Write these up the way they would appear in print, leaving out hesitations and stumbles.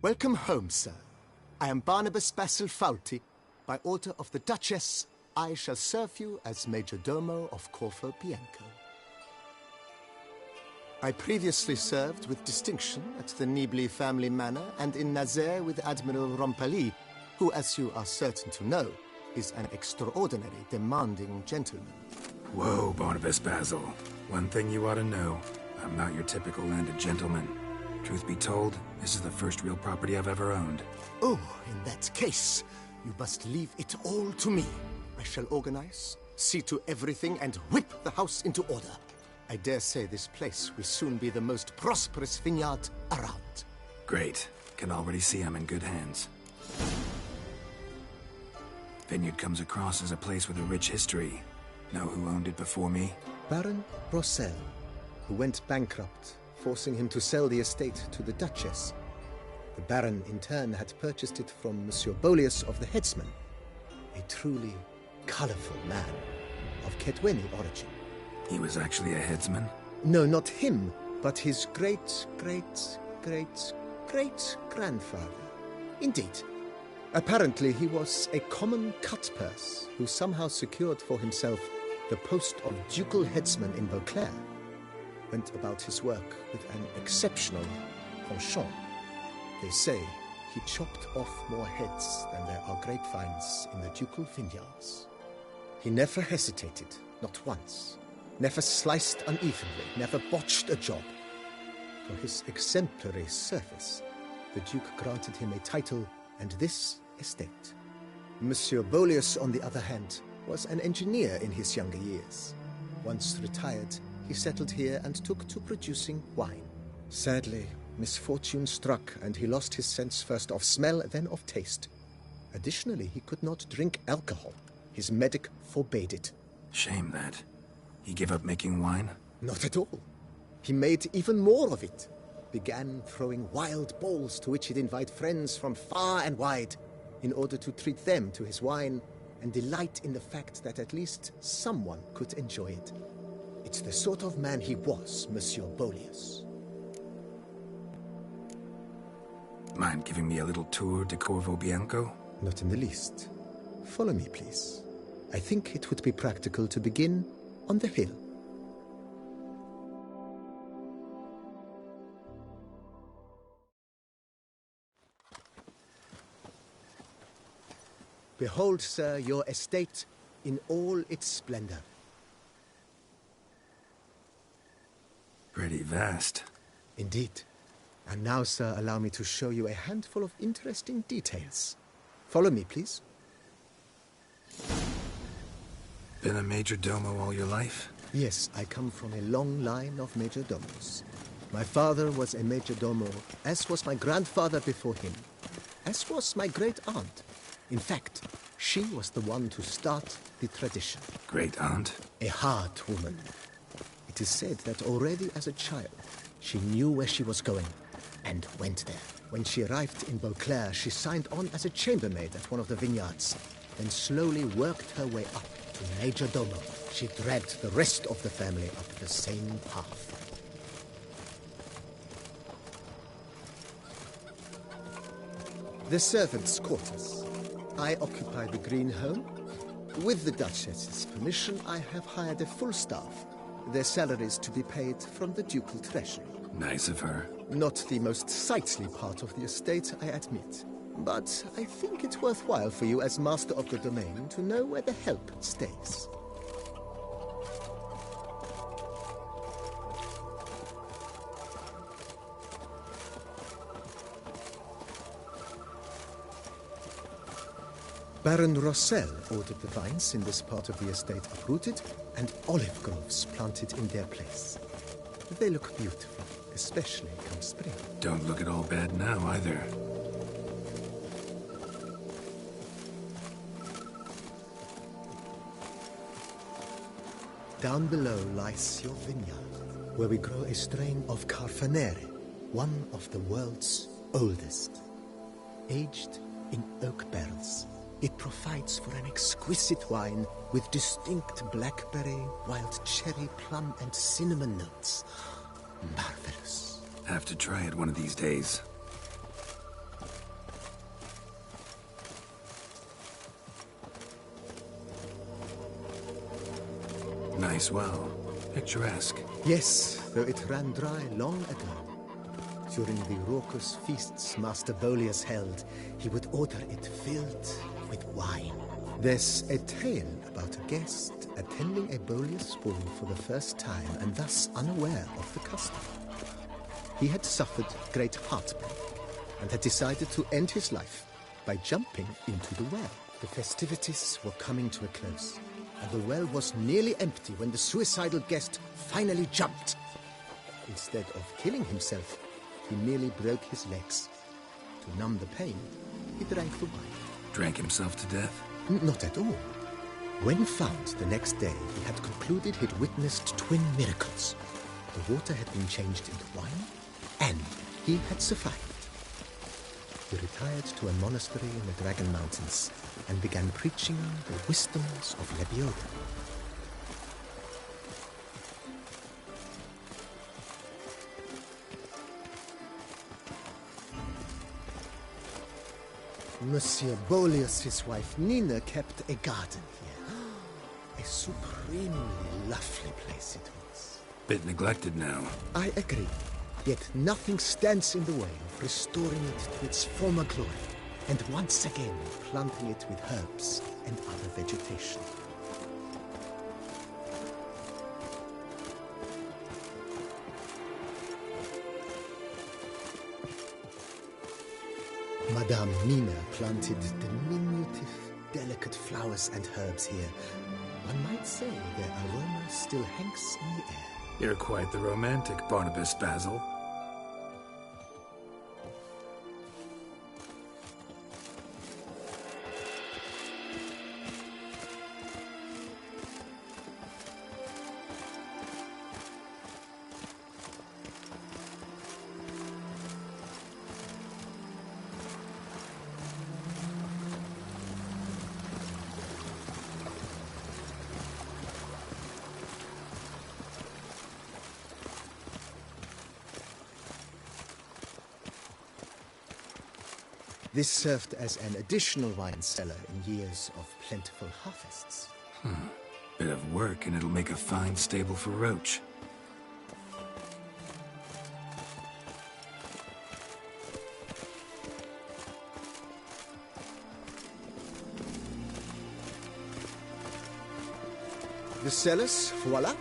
Welcome home, sir. I am Barnabas Basil Faulty. By order of the Duchess, I shall serve you as Major Domo of Corvo Bianco. I previously served with distinction at the Nibli family manor and in Nazaire with Admiral Rompali, who, as you are certain to know, is an extraordinary demanding gentleman. Whoa, Barnabas Basil. One thing you ought to know. I'm not your typical landed gentleman. Truth be told, this is the first real property I've ever owned. Oh, in that case, you must leave it all to me. I shall organize, see to everything, and whip the house into order. I dare say this place will soon be the most prosperous vineyard around. Great. Can already see I'm in good hands. Vineyard comes across as a place with a rich history. Know who owned it before me? Baron Rossel, who went bankrupt, forcing him to sell the estate to the Duchess. The Baron, in turn, had purchased it from Monsieur Bolius of the Headsman, a truly colorful man of Ketweni origin. He was actually a headsman? No, not him, but his great-great-great-great-grandfather. Indeed. Apparently, he was a common cut-purse who somehow secured for himself the post of ducal headsman in Beauclair. Went about his work with an exceptional penchant. They say he chopped off more heads than there are grapevines in the ducal vineyards. He never hesitated, not once. Never sliced unevenly, never botched a job. For his exemplary service, the Duke granted him a title and this estate. Monsieur Bolius, on the other hand, was an engineer in his younger years. Once retired, he settled here and took to producing wine. Sadly, misfortune struck and he lost his sense first of smell, then of taste. Additionally, he could not drink alcohol. His medic forbade it. Shame that. He gave up making wine? Not at all. He made even more of it. Began throwing wild balls to which he'd invite friends from far and wide in order to treat them to his wine and delight in the fact that at least someone could enjoy it. It's the sort of man he was, Monsieur Bolius. Mind giving me a little tour de Corvo Bianco? Not in the least. Follow me, please. I think it would be practical to begin on the hill. Behold, sir, your estate in all its splendor. Pretty vast. Indeed. And now, sir, allow me to show you a handful of interesting details. Follow me, please. Been a major domo all your life? Yes, I come from a long line of major domos. My father was a major domo, as was my grandfather before him, as was my great-aunt. In fact, she was the one to start the tradition. Great-aunt? A hard woman. It is said that already as a child, she knew where she was going and went there. When she arrived in Beauclair, she signed on as a chambermaid at one of the vineyards, then slowly worked her way up to Major Domo. She dragged the rest of the family up the same path. The servants' quarters. I occupy the green home. With the Duchess's permission, I have hired a full staff. Their salaries to be paid from the ducal treasury. Nice of her. Not the most sightly part of the estate, I admit. But I think it's worthwhile for you as master of the domain to know where the help stays. Baron Rossel ordered the vines in this part of the estate uprooted and olive groves planted in their place. They look beautiful, especially come spring. Don't look at all bad now, either. Down below lies your vineyard, where we grow a strain of Carfanere, one of the world's oldest. Aged in oak barrels, it provides for an exquisite wine with distinct blackberry, wild cherry, plum, and cinnamon notes. Marvelous. Have to try it one of these days. Nice well. Picturesque. Yes, though it ran dry long ago. During the raucous feasts Master Bolius held, he would order it filled with wine. There's a tale about a guest attending a Bolius ball for the first time and thus unaware of the custom. He had suffered great heartbreak and had decided to end his life by jumping into the well. The festivities were coming to a close, and the well was nearly empty when the suicidal guest finally jumped. Instead of killing himself, he merely broke his legs. To numb the pain, he drank the wine. Drank himself to death? Not at all. When found the next day, he had concluded he'd witnessed twin miracles. The water had been changed into wine, and he had survived. He retired to a monastery in the Dragon Mountains and began preaching the wisdoms of Lebioda. Monsieur Bolius, his wife Nina, kept a garden here. A supremely lovely place it was. Bit neglected now. I agree. Yet nothing stands in the way of restoring it to its former glory, and once again planting it with herbs and other vegetation. Madame Nina planted diminutive, delicate flowers and herbs here. One might say their aroma still hangs in the air. You're quite the romantic, Barnabas Basil. This served as an additional wine cellar in years of plentiful harvests. Bit of work and it'll make a fine stable for Roach. The cellars, voila.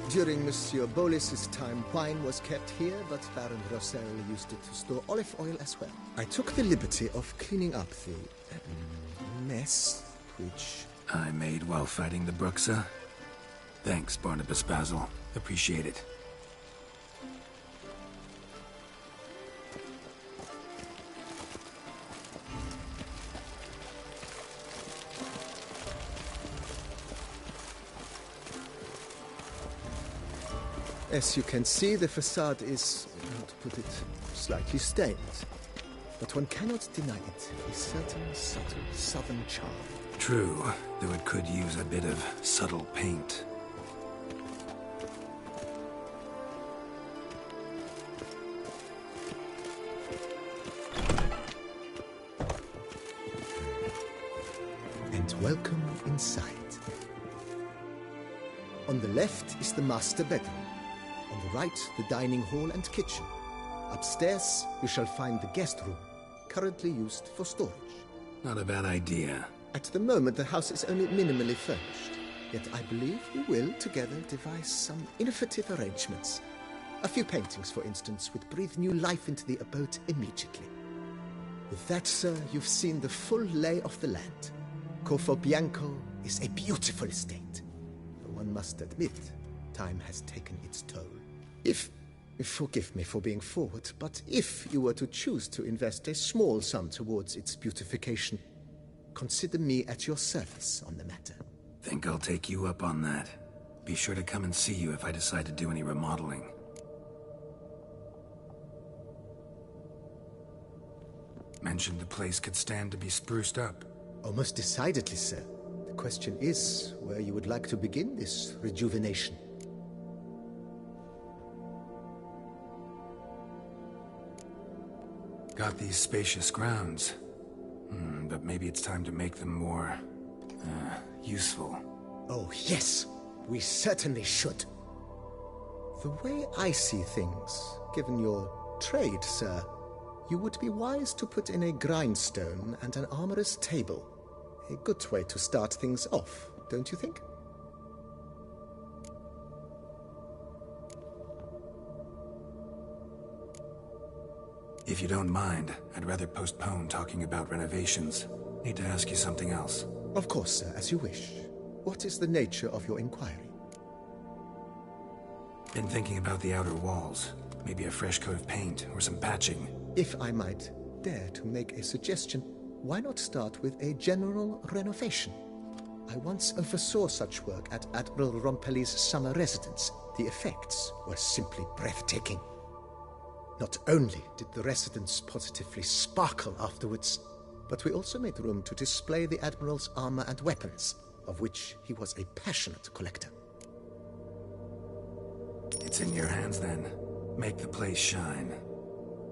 During Monsieur Bolis's time, wine was kept here, but Baron Rossel used it to store olive oil as well. I took the liberty of cleaning up the mess, which... I made while fighting the Bruxa. Thanks, Barnabas Basil. Appreciate it. As you can see, the facade is, how to put it, slightly stained. But one cannot deny it, a certain subtle southern charm. True, though it could use a bit of subtle paint. And welcome inside. On the left is the master bedroom. On the right, the dining hall and kitchen. Upstairs, you shall find the guest room, currently used for storage. Not a bad idea. At the moment, the house is only minimally furnished. Yet I believe we will, together, devise some innovative arrangements. A few paintings, for instance, would breathe new life into the abode immediately. With that, sir, you've seen the full lay of the land. Corvo Bianco is a beautiful estate. Though one must admit, time has taken its toll. Forgive me for being forward, but if you were to choose to invest a small sum towards its beautification, consider me at your service on the matter. Think I'll take you up on that. Be sure to come and see you if I decide to do any remodeling. Mentioned the place could stand to be spruced up. Oh, most decidedly, sir. The question is where you would like to begin this rejuvenation. Got these spacious grounds. But maybe it's time to make them more, useful. Oh, yes! We certainly should. The way I see things, given your trade, sir, you would be wise to put in a grindstone and an armorer's table. A good way to start things off, don't you think? If you don't mind, I'd rather postpone talking about renovations. Need to ask you something else. Of course, sir, as you wish. What is the nature of your inquiry? Been thinking about the outer walls. Maybe a fresh coat of paint or some patching. If I might dare to make a suggestion, why not start with a general renovation? I once oversaw such work at Admiral Rompelli's summer residence. The effects were simply breathtaking. Not only did the residence positively sparkle afterwards, but we also made room to display the Admiral's armor and weapons, of which he was a passionate collector. It's in your hands then. Make the place shine.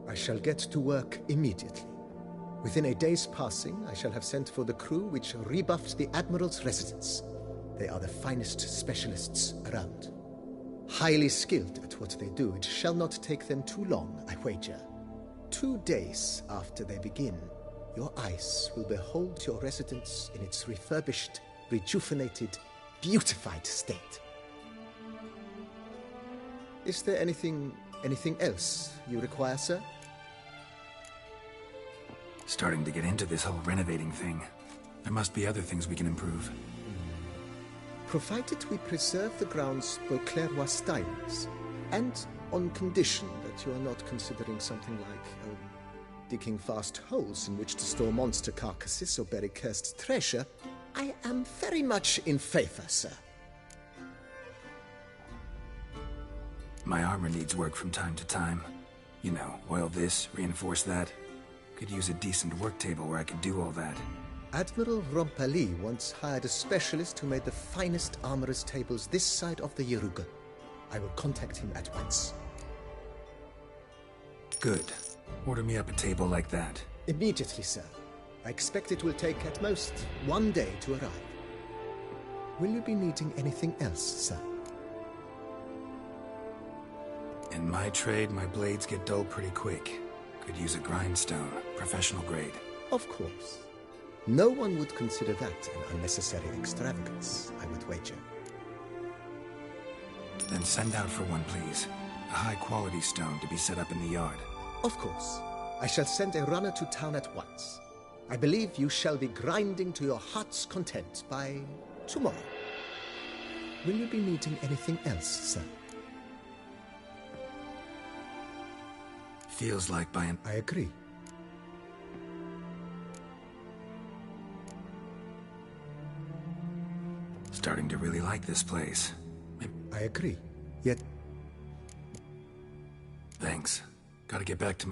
I shall get to work immediately. Within a day's passing, I shall have sent for the crew which rebuffed the Admiral's residence. They are the finest specialists around. Highly skilled at what they do, it shall not take them too long, I wager. 2 days after they begin, your eyes will behold your residence in its refurbished, rejuvenated, beautified state. Is there anything else you require, sir? Starting to get into this whole renovating thing. There must be other things we can improve. Provided we preserve the grounds Beauclerc styles, and on condition that you are not considering something like digging vast holes in which to store monster carcasses or bury cursed treasure, I am very much in favor, sir. My armor needs work from time to time. You know, oil this, reinforce that. Could use a decent work table where I could do all that. Admiral Rompelli once hired a specialist who made the finest armorer's tables this side of the Yeruga. I will contact him at once. Good. Order me up a table like that. Immediately, sir. I expect it will take at most 1 day to arrive. Will you be needing anything else, sir? In my trade, my blades get dull pretty quick. Could use a grindstone, professional grade. Of course. No one would consider that an unnecessary extravagance, I would wager. Then send out for one, please. A high-quality stone to be set up in the yard. Of course. I shall send a runner to town at once. I believe you shall be grinding to your heart's content by tomorrow. Will you be needing anything else, sir? Feels like buying... I agree. Starting to really like this place. I agree. Yet... Thanks. Gotta get back to...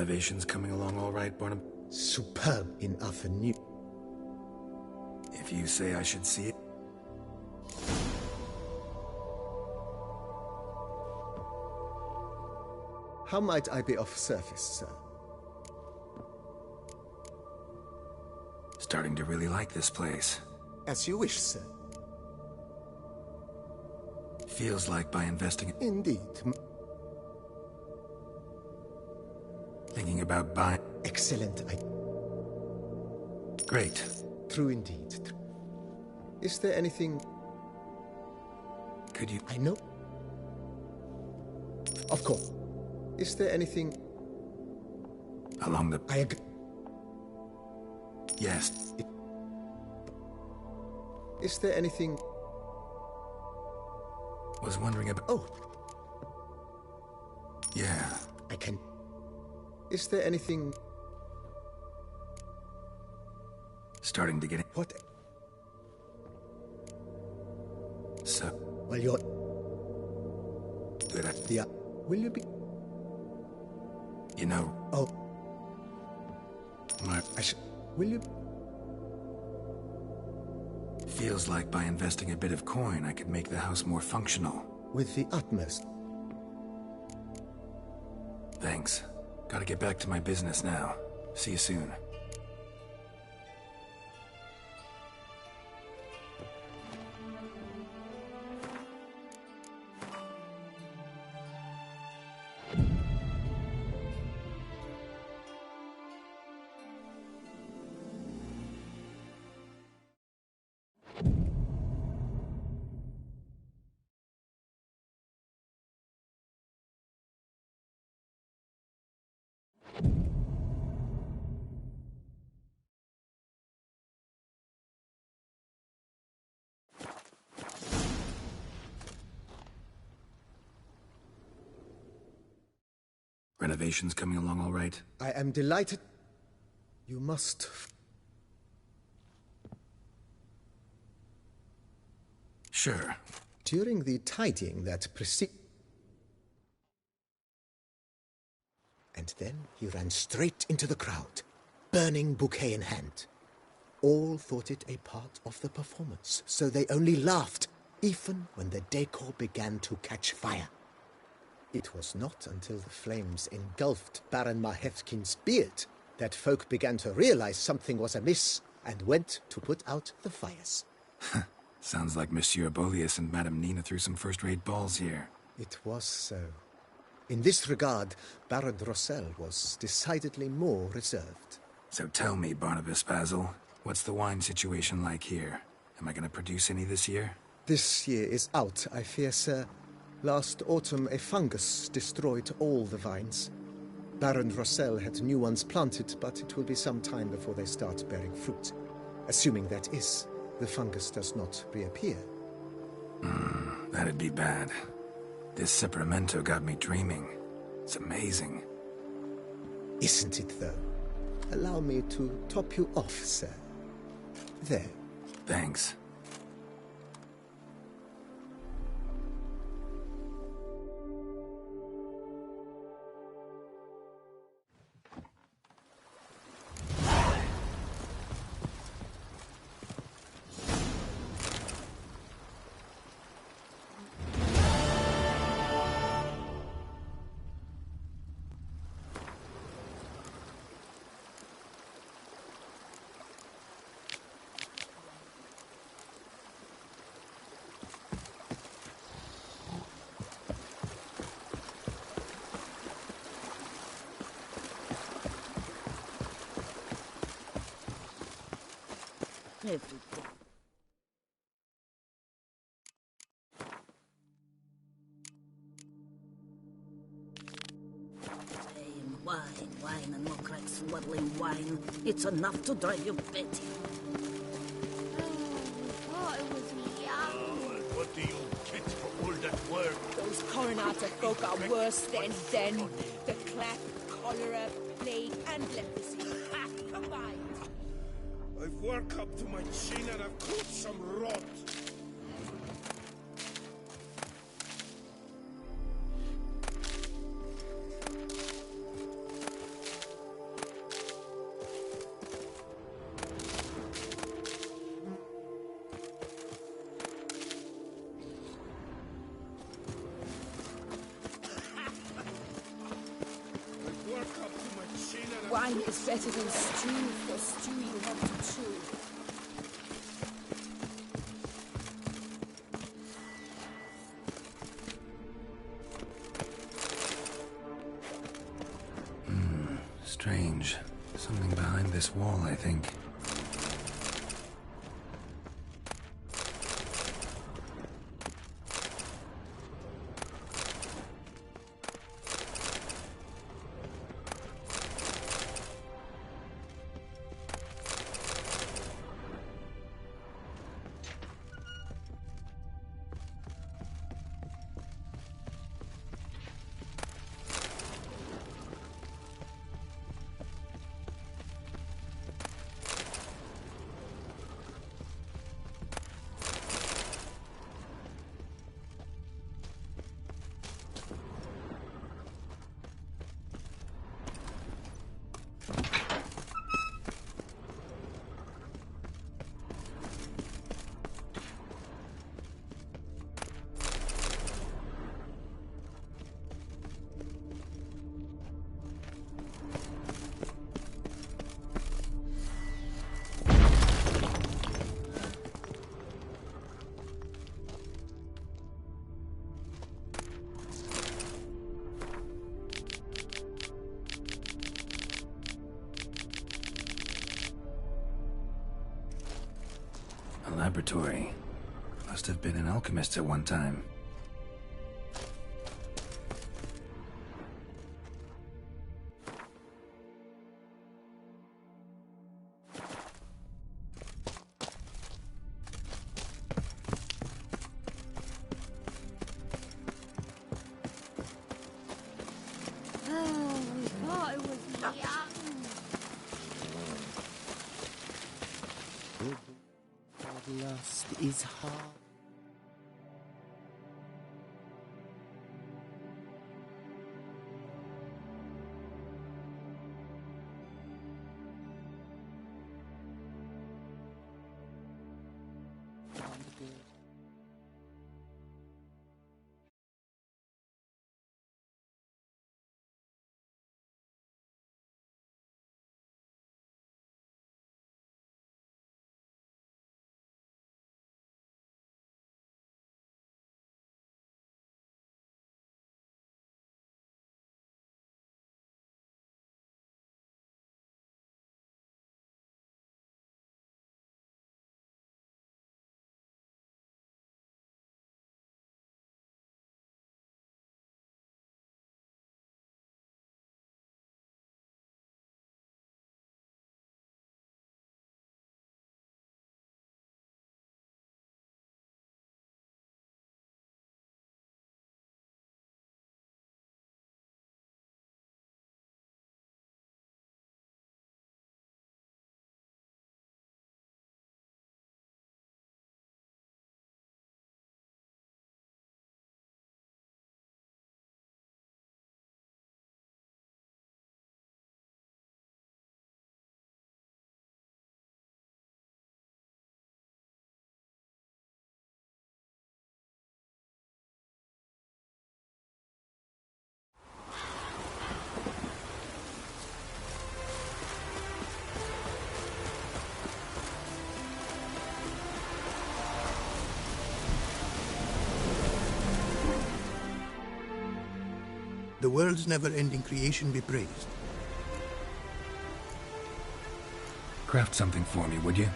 Renovations coming along all right, Barnum? Superb in Avenue. If you say I should see it. How might I be of service, sir? Starting to really like this place. As you wish, sir. Feels like by investing... Indeed. Thinking about buying... Excellent. Great. True indeed. Is there anything... Could you... I know. Of course. Is there anything... Along the... I agree. Yes. Is there anything... Was wondering about... Oh. Yeah. I can... Is there anything... Starting to get it. What? So... Well, you're... Good at... Yeah. Will you be... You know... Oh. My... Will you... Feels like by investing a bit of coin, I could make the house more functional. With the utmost. Thanks. Gotta get back to my business now. See you soon. Renovations coming along all right? I am delighted. You must... Sure. During the tidying that preceded... And then he ran straight into the crowd, burning bouquet in hand. All thought it a part of the performance, so they only laughed, even when the decor began to catch fire. It was not until the flames engulfed Baron Mahevkin's beard that folk began to realize something was amiss and went to put out the fires. Sounds like Monsieur Bolius and Madame Nina threw some first-rate balls here. It was so. In this regard, Baron Rossel was decidedly more reserved. So tell me, Barnabas Basil, what's the wine situation like here? Am I going to produce any this year? This year is out, I fear, sir. Last autumn, a fungus destroyed all the vines. Baron Rossel had new ones planted, but it will be some time before they start bearing fruit. Assuming that is, the fungus does not reappear. That'd be bad. This Sacramento got me dreaming. It's amazing. Isn't it, though? Allow me to top you off, sir. There. Thanks. Everything. Wine and more crack swaddling wine. It's enough to drive you batty. Oh, it was young. What do you get for all that work? Those coronata folk are worse than Zen. The clap, cholera, plague, and leprosy. Half combined. I've worked up to my chin and I've caught some rot. Wine is better than stew. For stew you have to chew. Strange. Something behind this wall, I think. Laboratory. Must have been an alchemist at one time. Lust is hard. The world's never-ending creation be praised. Craft something for me, would you?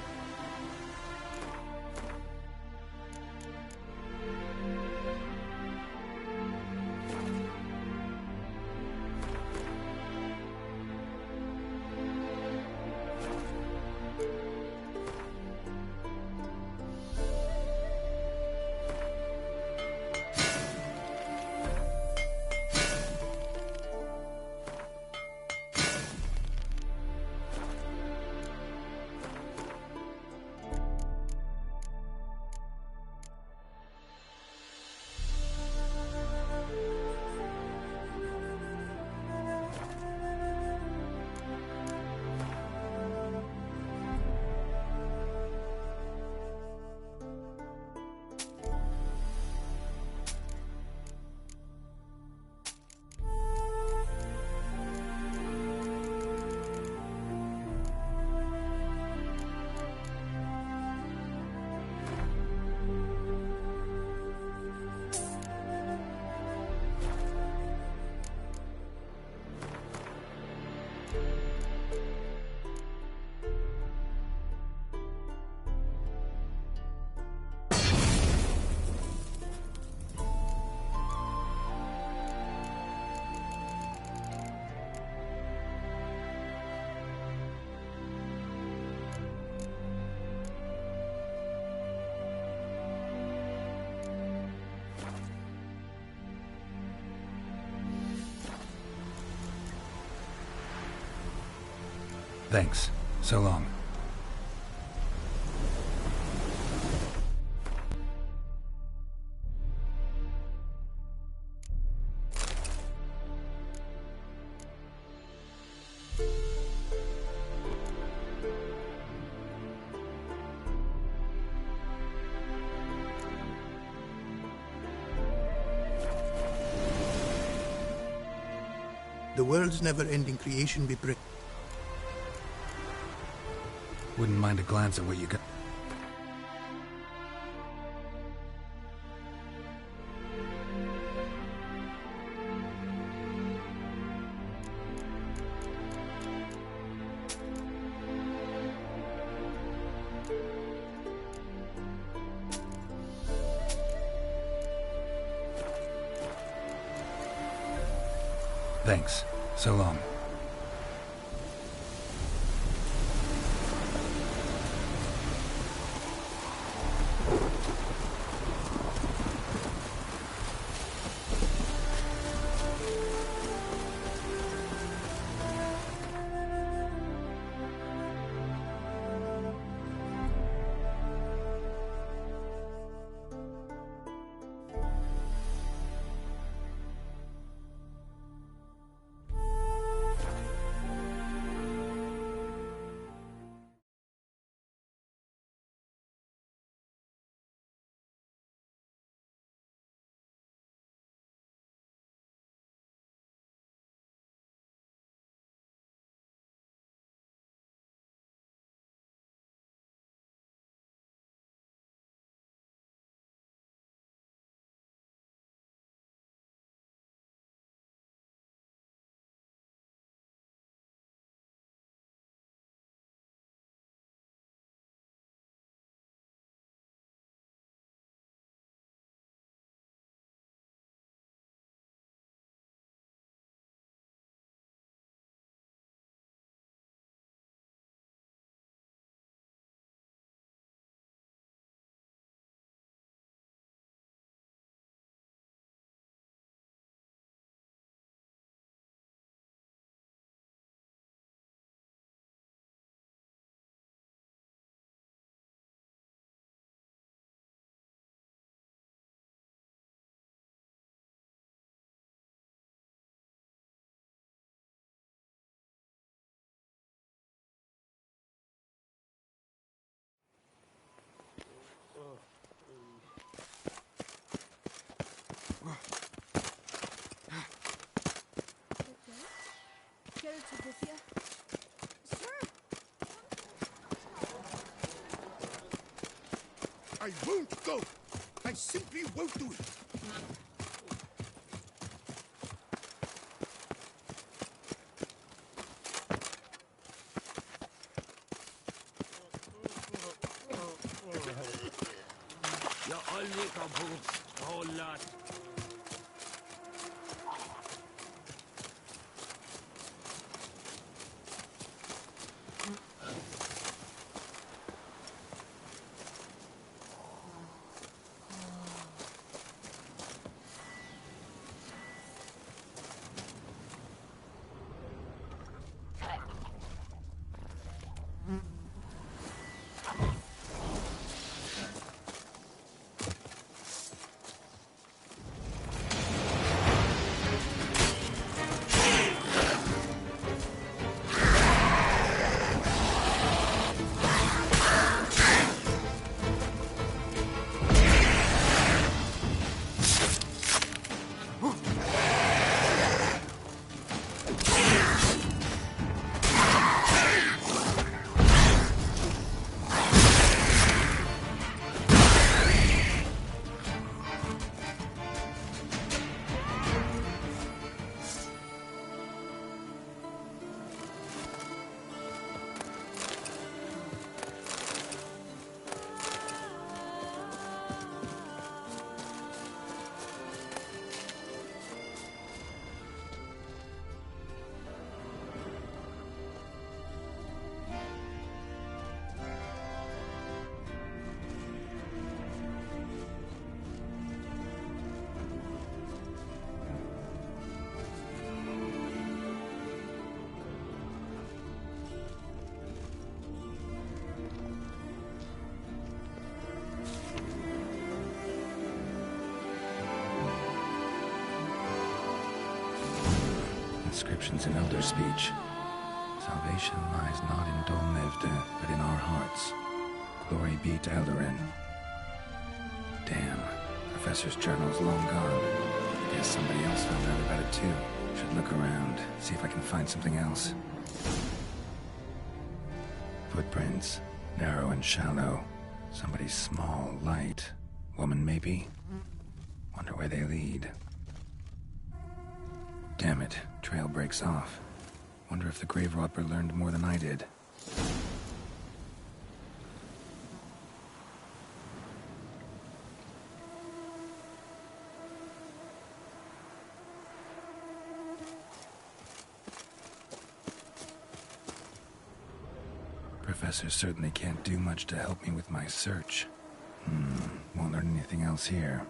Thanks. So long. The world's never-ending creation be praised. Wouldn't mind a glance at what you got. Thanks. So long. Geralt with you? Sir! I won't go! I simply won't do it! Jag aldrig kan hålla. inscriptions in Elder speech. Salvation lies not in Dol Nevde, but in our hearts. Glory be to Eldarin. Damn, Professor's journal's long gone. Guess somebody else found out about it too. Should look around, see if I can find something else. Footprints, narrow and shallow. Somebody small, light. Woman, maybe? Wonder where they lead. Damn it, trail breaks off. Wonder if the grave robber learned more than I did. Professor certainly can't do much to help me with my search. Won't learn anything else here.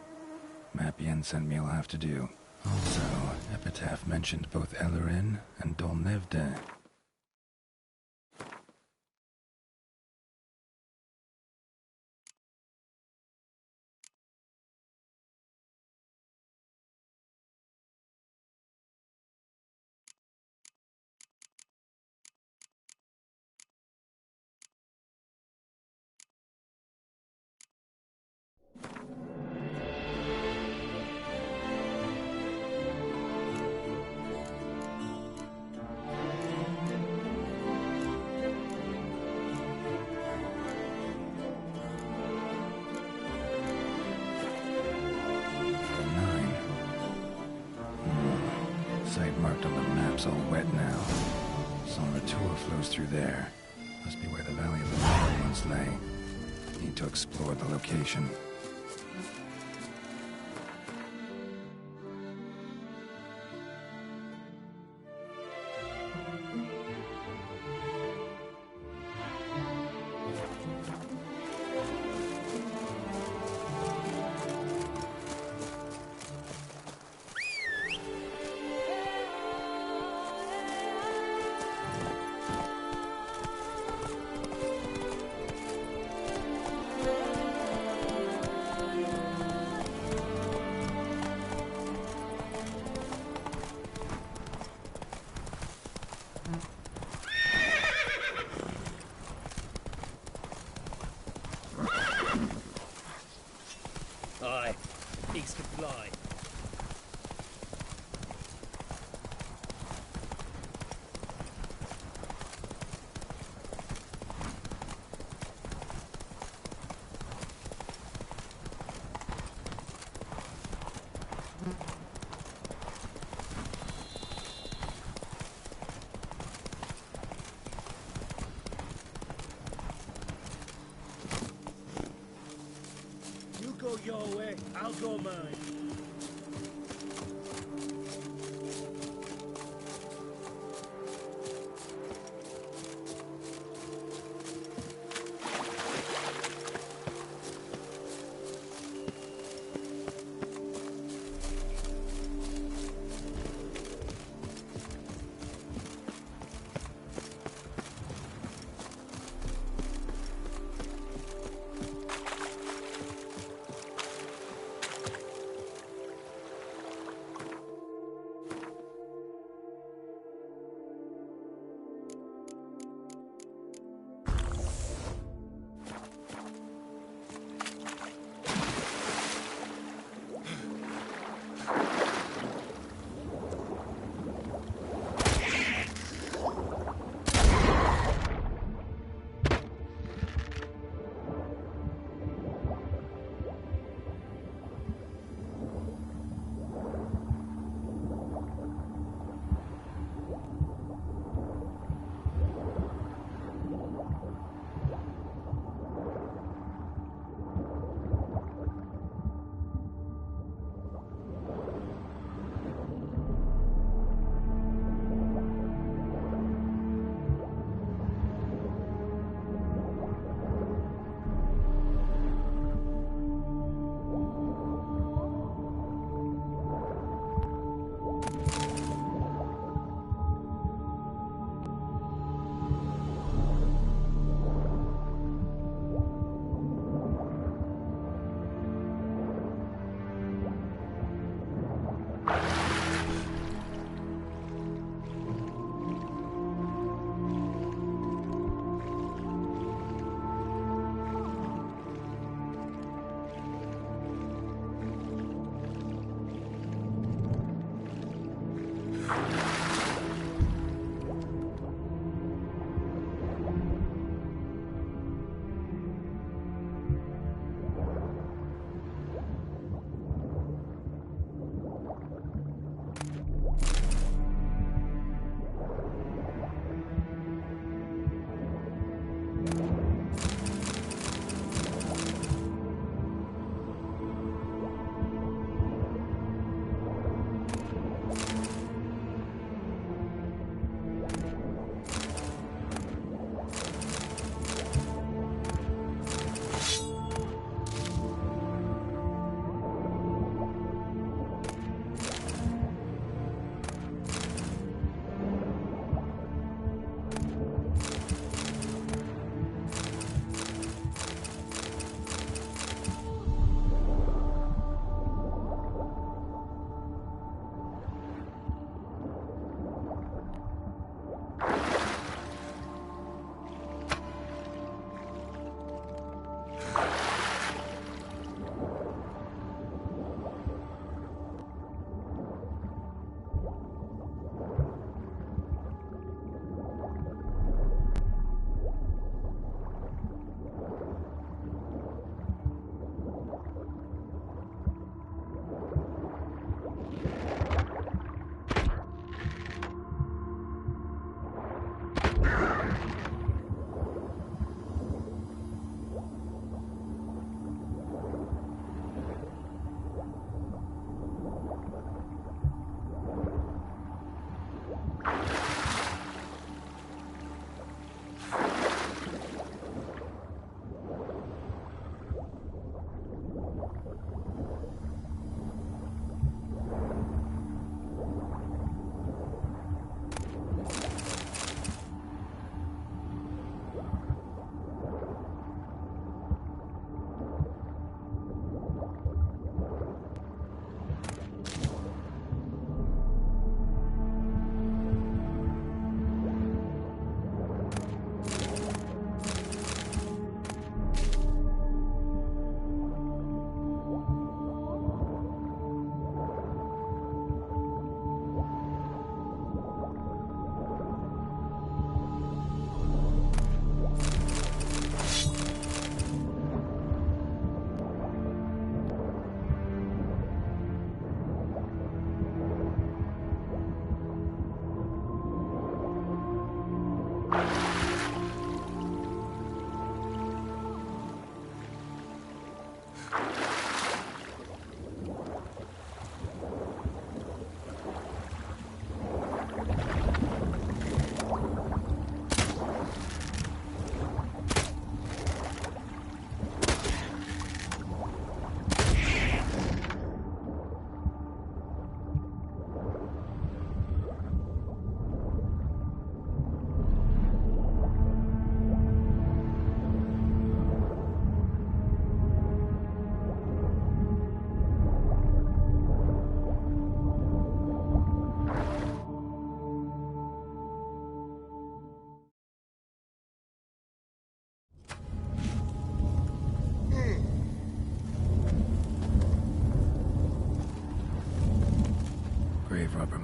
Map Yen sent me will have to do. Also, Epitaph mentioned both Eldarin and Dol Nevde. Site marked on the map's all wet now. Somratua flows through there. Must be where the Valley of the Nine once lay. Need to explore the location. Aye, pigs can fly. You go your way, I'll go mine.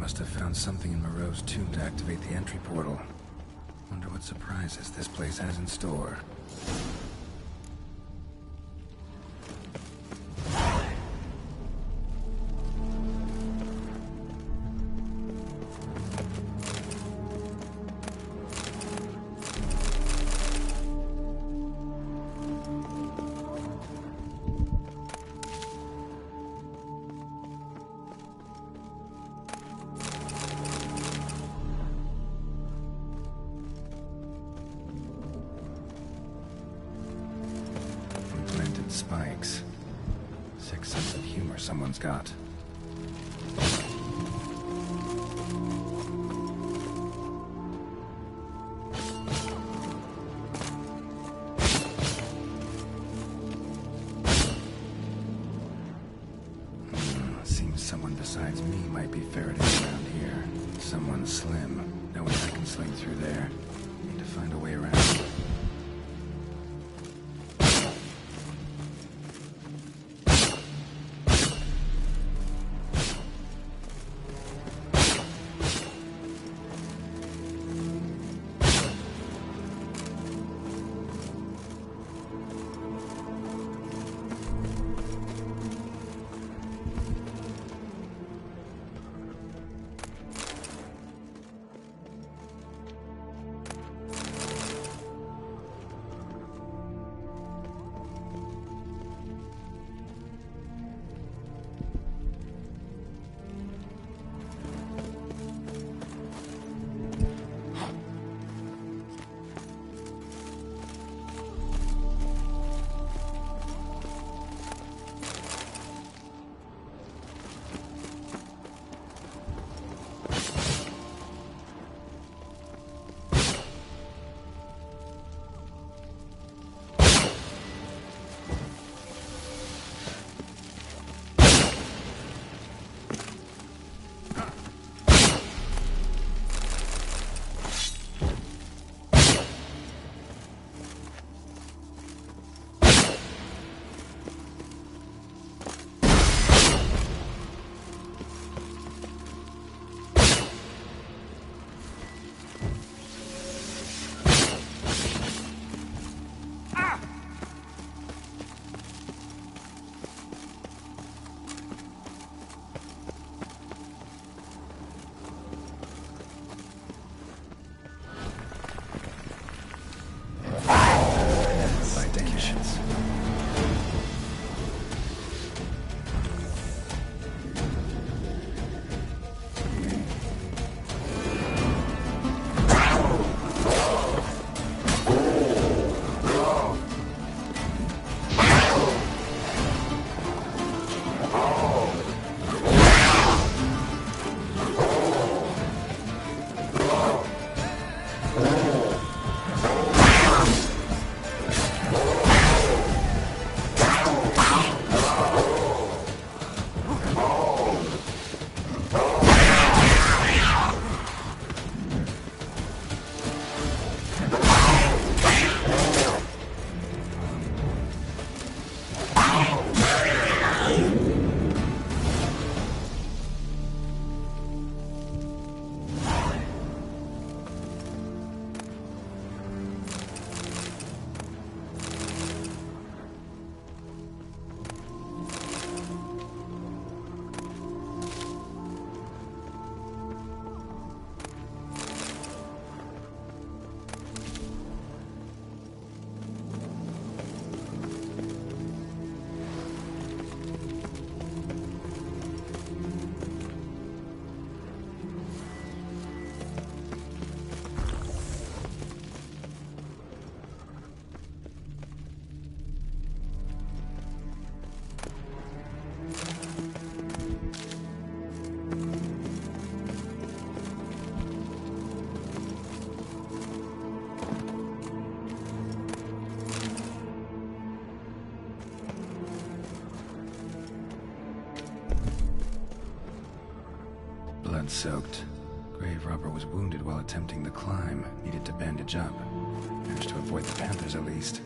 must have found something in Moreau's tomb to activate the entry portal. Wonder what surprises this place has in store. Spikes. Sick sense of humor someone's got. Seems someone besides me might be ferreting around here. Someone slim. No way I can sling through there. Need to find a way around. Blood-soaked. Grave robber was wounded while attempting the climb. Needed to bandage up. Managed to avoid the panthers at least.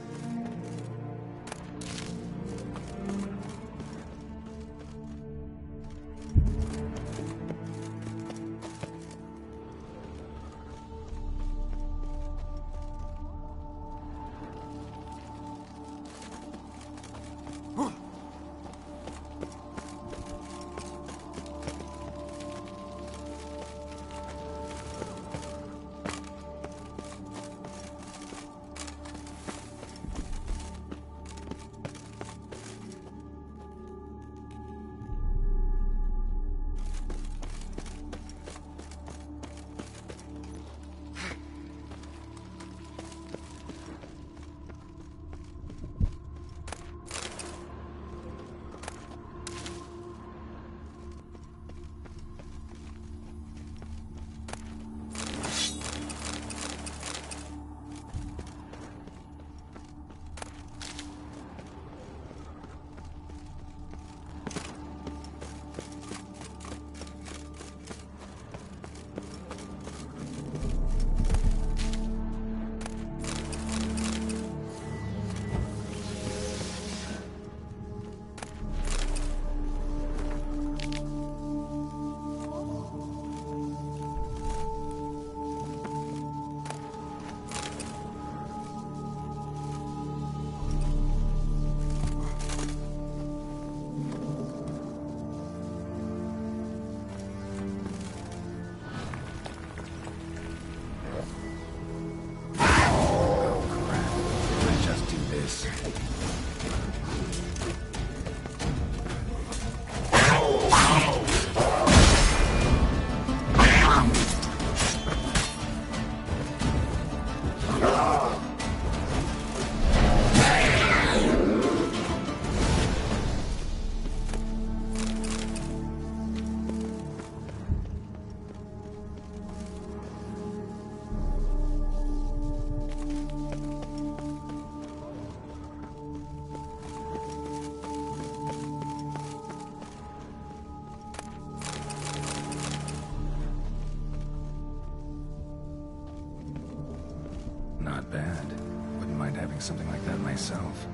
having something like that myself.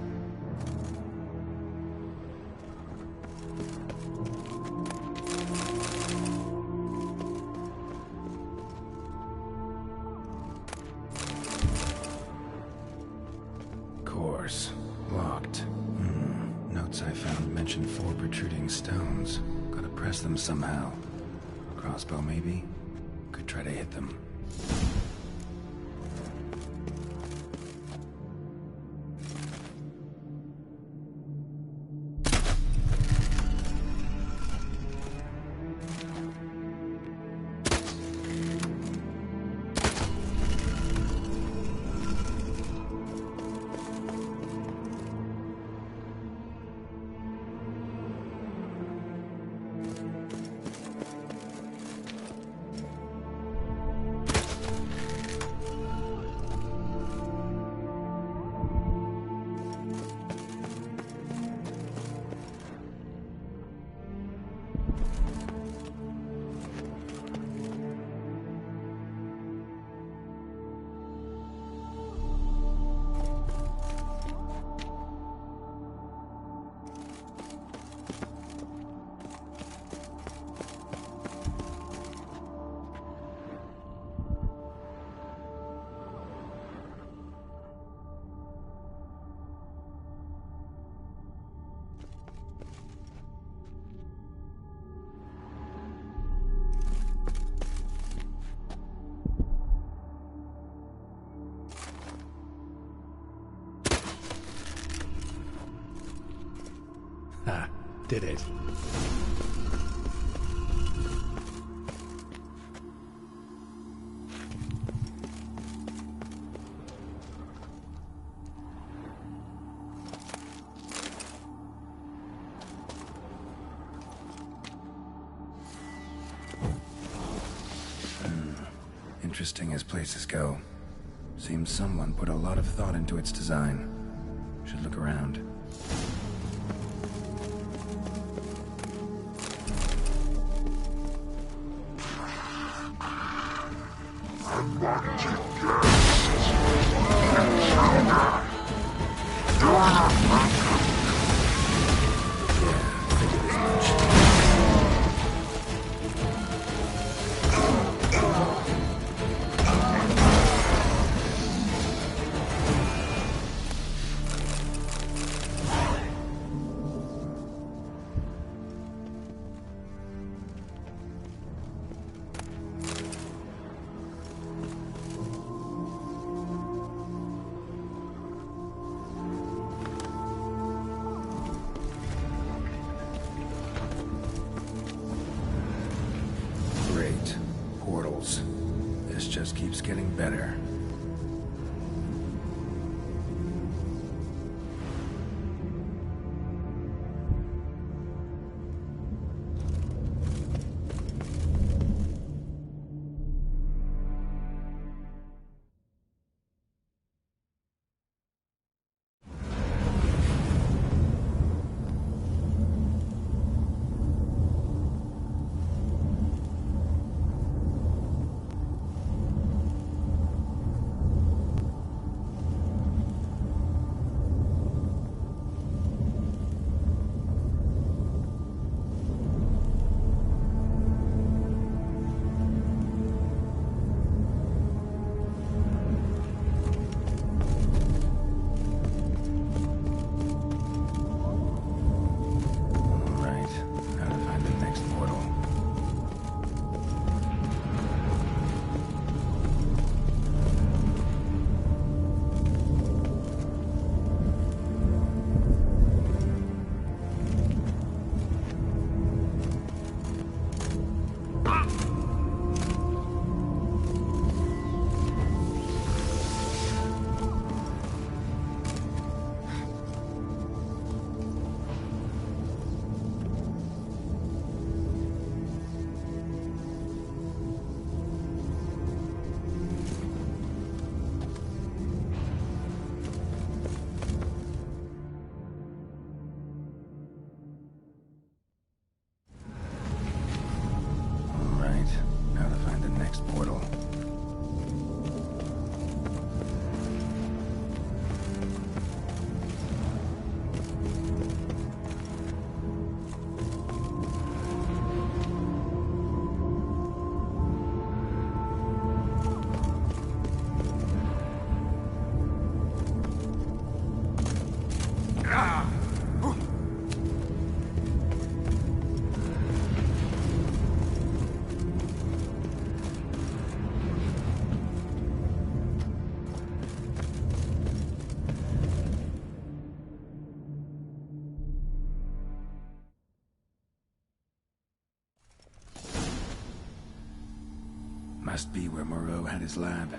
Course. Locked. Notes I found mentioned 4 protruding stones. Gotta press them somehow. Crossbow, maybe? Could try to hit them. Ha! Did it. Interesting as places go. Seems someone put a lot of thought into its design. Should look around. Great. Portals. This just keeps getting better. Must be where Moreau had his lab.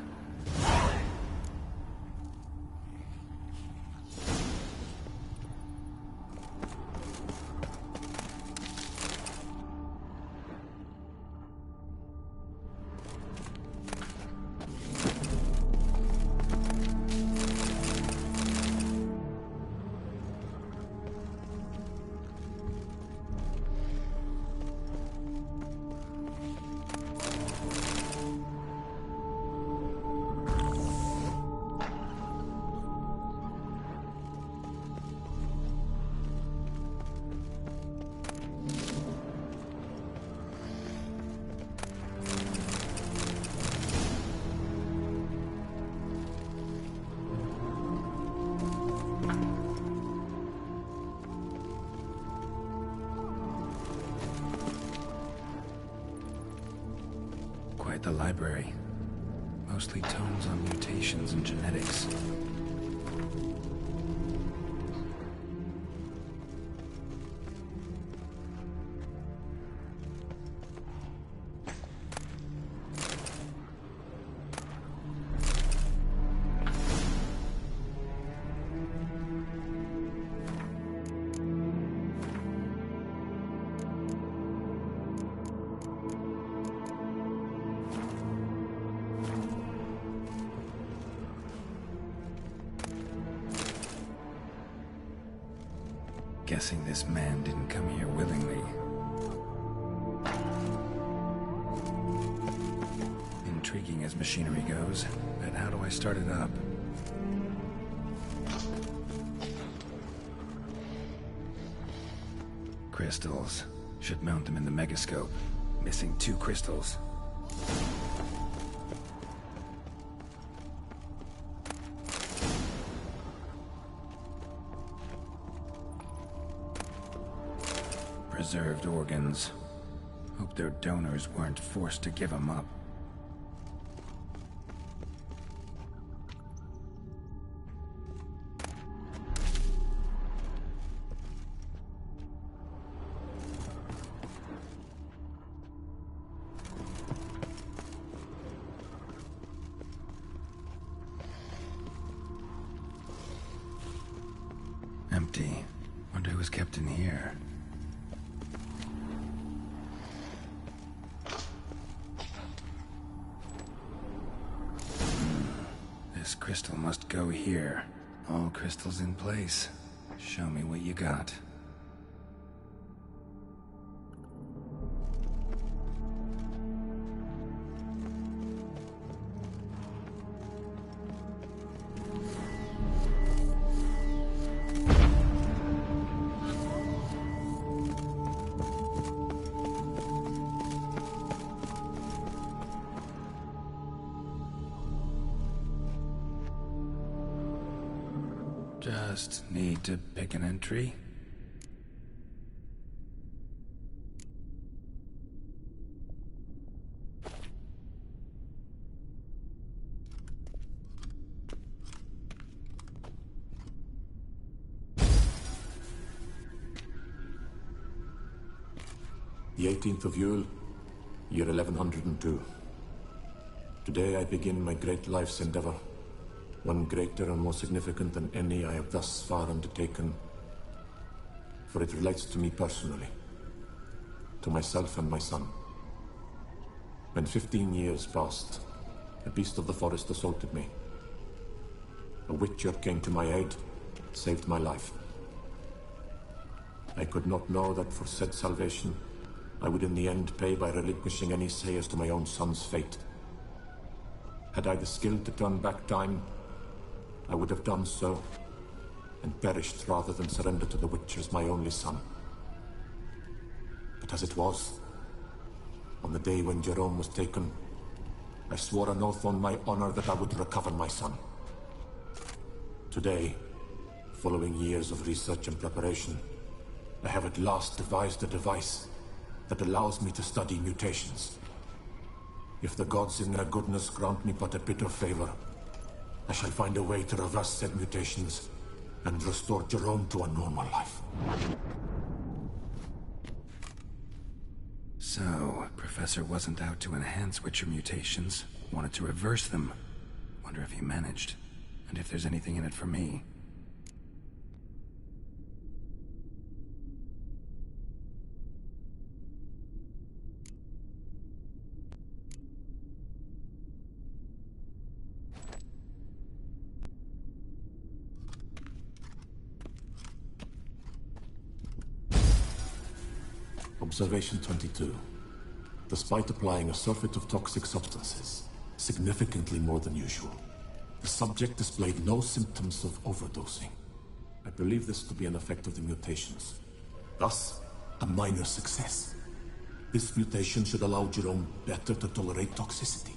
The library. Mostly tomes on mutations and genetics. Guessing this man didn't come here willingly. Intriguing as machinery goes, but how do I start it up? Crystals. Should mount them in the megascope. Missing 2 crystals. Preserved organs. Hope their donors weren't forced to give them up. Empty. Wonder who was kept in here. This crystal must go here. All crystals in place. Show me what you got. Just need to pick an entry. The 18th of Yule, year 1102. Today I begin my great life's endeavor. One greater and more significant than any I have thus far undertaken, for it relates to me personally, to myself and my son. When 15 years passed, a beast of the forest assaulted me. A Witcher came to my aid, saved my life. I could not know that for said salvation, I would in the end pay by relinquishing any say as to my own son's fate. Had I the skill to turn back time, I would have done so, and perished rather than surrender to the Witchers my only son. But as it was, on the day when Jerome was taken, I swore an oath on my honor that I would recover my son. Today, following years of research and preparation, I have at last devised a device that allows me to study mutations. If the gods in their goodness grant me but a bit of favor, I shall find a way to reverse said mutations and restore Jerome to a normal life. So, Professor wasn't out to enhance Witcher mutations, wanted to reverse them. Wonder if he managed, and if there's anything in it for me. Observation 22. Despite applying a surfeit of toxic substances, significantly more than usual, the subject displayed no symptoms of overdosing. I believe this to be an effect of the mutations. Thus, a minor success. This mutation should allow Jerome better to tolerate toxicity.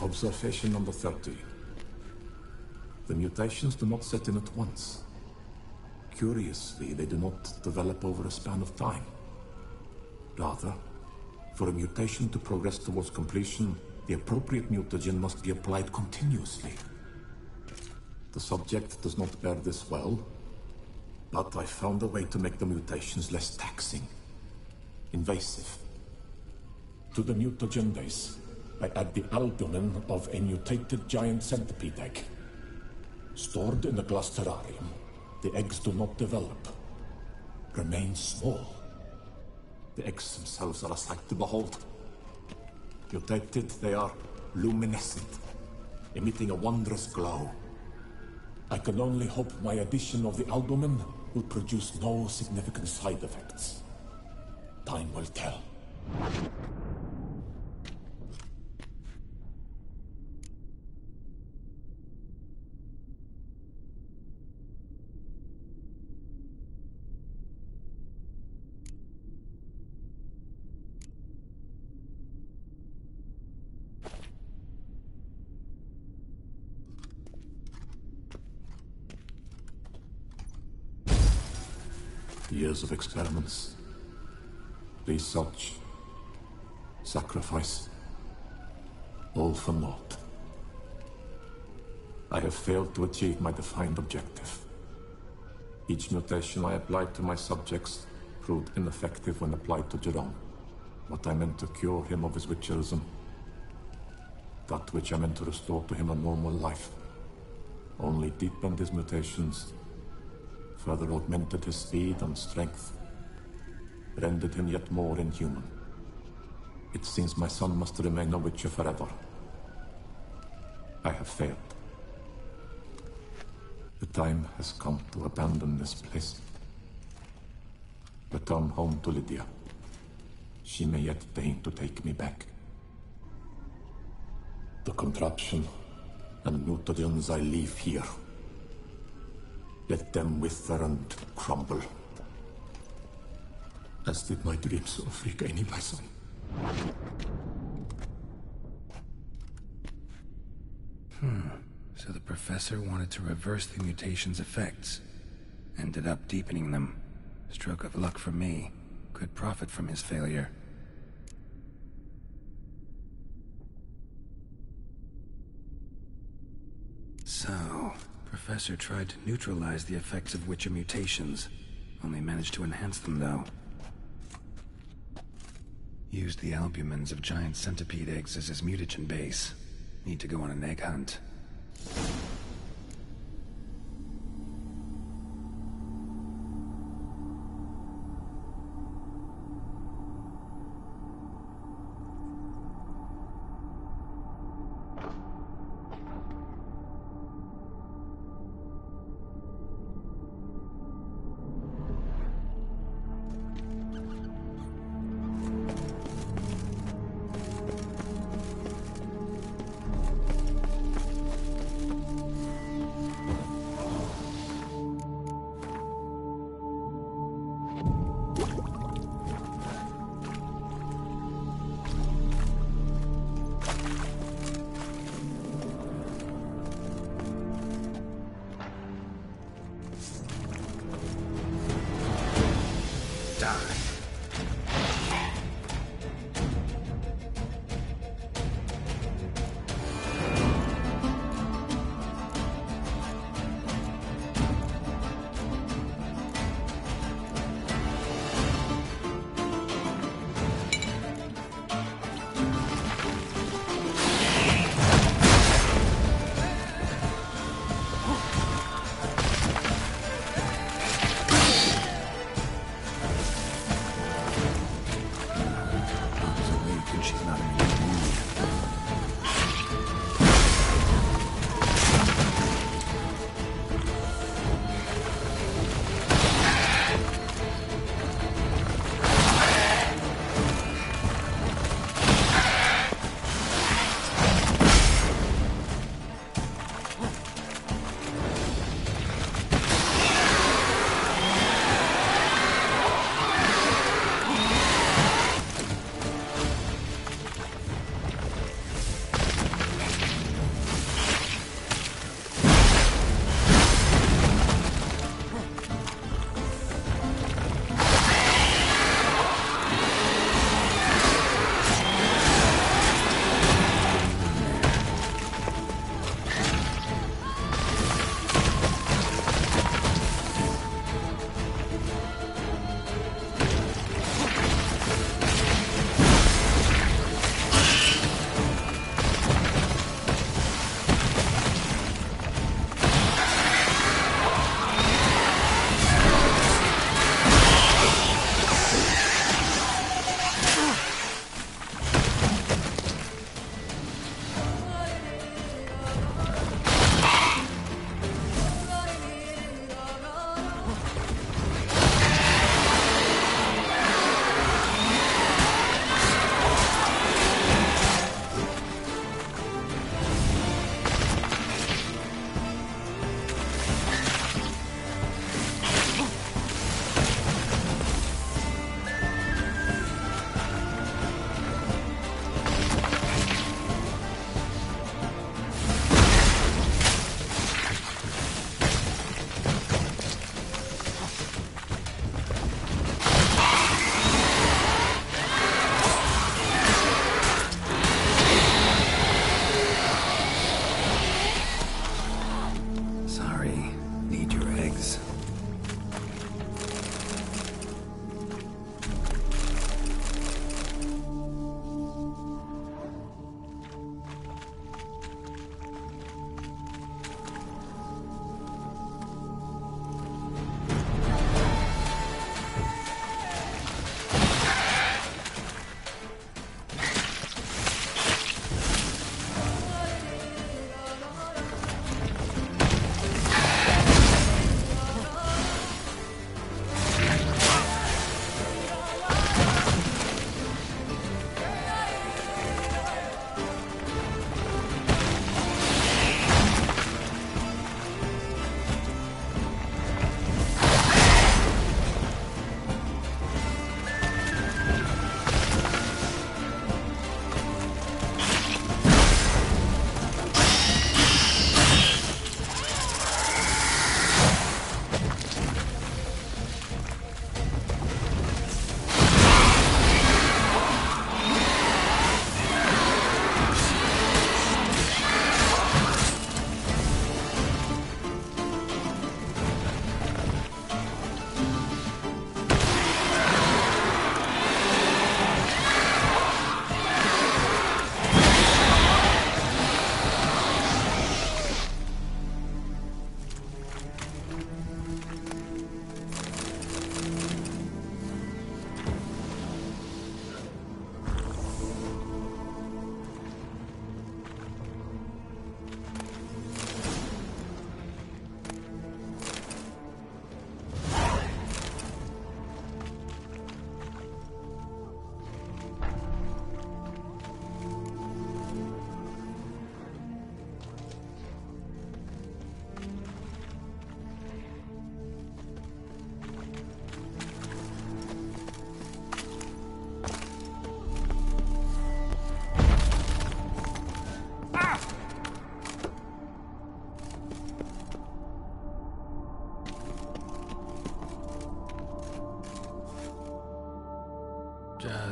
Observation number 30. The mutations do not set in at once. Curiously, they do not develop over a span of time. Rather, for a mutation to progress towards completion, the appropriate mutagen must be applied continuously. The subject does not bear this well, but I found a way to make the mutations less taxing, invasive. To the mutagen base, I add the albumin of a mutated giant centipede egg. Stored in a glass terrarium, the eggs do not develop, remain small. The eggs themselves are a sight to behold. Mutated, they are luminescent, emitting a wondrous glow. I can only hope my addition of the albumin will produce no significant side effects. Time will tell. Years of experiments, research, sacrifice, all for naught. I have failed to achieve my defined objective. Each mutation I applied to my subjects proved ineffective when applied to Jerome. What I meant to cure him of his witcherism, that which I meant to restore to him a normal life, only deepened his mutations, further augmented his speed and strength, rendered him yet more inhuman. It seems my son must remain a Witcher forever. I have failed. The time has come to abandon this place. Return home to Lydia. She may yet deign to take me back. The contraption and mutagens I leave here, let them wither and crumble, as did my dreams of regaining my son. So the professor wanted to reverse the mutation's effects. Ended up deepening them. Stroke of luck for me. Could profit from his failure. So, Professor tried to neutralize the effects of Witcher mutations. Only managed to enhance them, though. Used the albumins of giant centipede eggs as his mutagen base. Need to go on an egg hunt. Sorry. Need your eggs.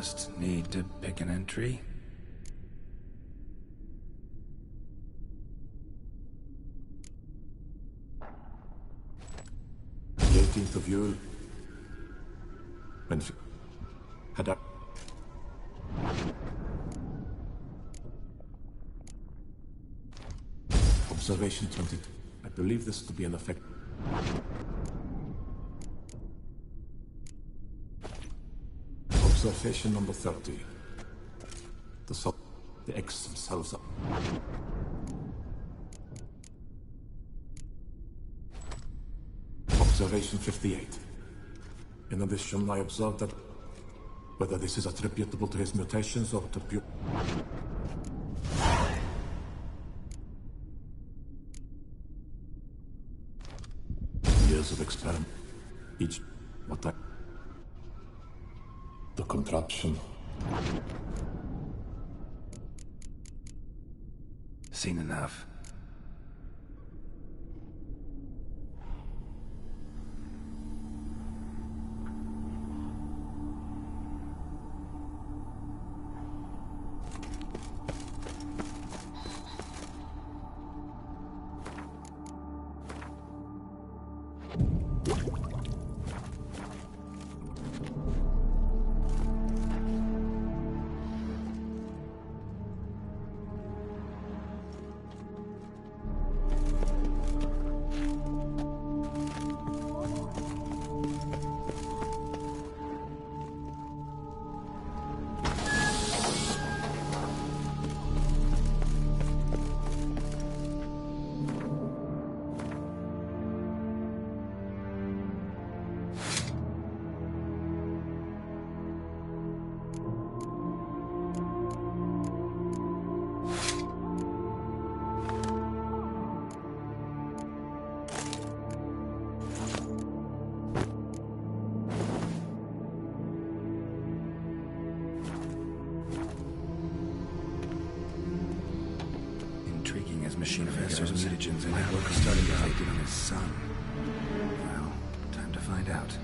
Just need to pick an entry. The 18th of Yule. When had I... Observation 22. I believe this to be an effect. Observation number 30. The eggs themselves are... Observation 58. In addition, I observed that whether this is attributable to his mutations or to pure... Years of experiment. Each... what I... The contraption. Seen enough. Machine Professor's mutagens and network are starting to affect it on his son. Well, time to find out.